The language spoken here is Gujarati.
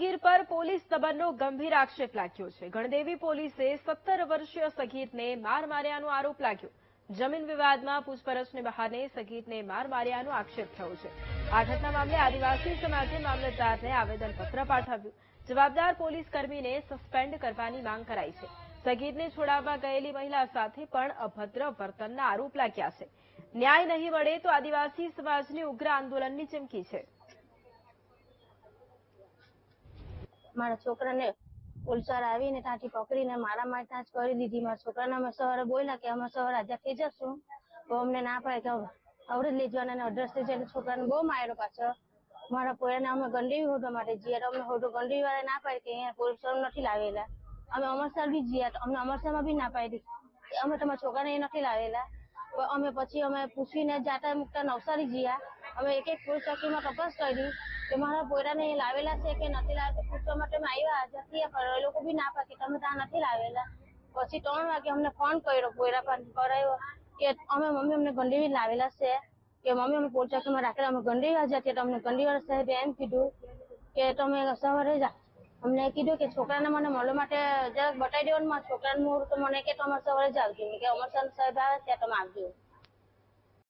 સગીર પર પોલીસ દમનનો ગંભીર આક્ષેપ લાગ્યો છે। ગણદેવી પોલીસે 17 વર્ષીય સગીરને માર માર્યાનો આરોપ લાગ્યો। જમીન વિવાદમાં પૂછપરછને બહાને સગીરને માર માર્યાનો આક્ષેપ થયો છે। આ ઘટના મામલે આદિવાસી સમાજે મામલતદારને આવેદનપત્ર પાઠવ્યું। જવાબદાર પોલીસ કર્મીને સસ્પેન્ડ કરવાની માંગ કરાઈ છે। સગીરને છોડાવવા ગયેલી મહિલા સાથે પણ અભદ્ર વર્તનના આરોપ લાગ્યા છે। ન્યાય નહીં મળે તો આદિવાસી સમાજની ઉગ્ર આંદોલનની ચીમકી છે। મારા છોકરાને પોલીસવાળા આવીને ત્યાંથી પકડીને મારામારી ત્યાં જ કરી દીધી। મારા છોકરાને અમે સવારે બોલ્યા કે અમે સવારે આઝાદ થઈ જશું, તો અમને ના પાડે કે આવડે લઈ જવાના અને અડ્રેસ લઈ જઈને છોકરાને બહુ માર્યો પાછો। મારા પોયાને અમે ગંડેવી હોડવા માટે જઈએ તો અમને હોડો ગંડેવી વાળા ના પાડી કે અહીંયા પોલીસવાળા નથી લાવેલા। અમે અમરસર બી જઈએ તો અમને અમરસરમાં બી ના પાડી અમે તમારા છોકરાને એ નથી લાવેલા। અમે પછી અમે પૂછીને જાતા મુકતા નવસારી ગયા। અમે એક એક પોલીસ ચોકીમાં તપાસ કરી કે મારા પોયરાને લાવેલા છે કે નથી લાવેલા પૂછવા માટે અમે આવ્યા જતી પણ એ લોકો બી ના પાડી તમે ત્યાં નથી લાવેલા। પછી 3 વાગે અમને ફોન કર્યો પોયરા પર કરાયો કે અમે મમ્મી અમને ગંડેવી લાવેલા છે કે મમ્મી અમે પોલીસ ચોકીમાં રાખેલા અમે ગંડેવી જતી તો અમને ગંડેવીવાળા સાહેબે એમ કીધું કે તમે સવારે જા અમને કીધું કે છોકરાને મને મળવા માટે જરાક બતાવી દેવાનું। મારા છોકરાને મોડ તો મને કે તમારે સવારે જ આવજો કે અમરસર સાહેબ આવે ત્યાં તમે આવજો।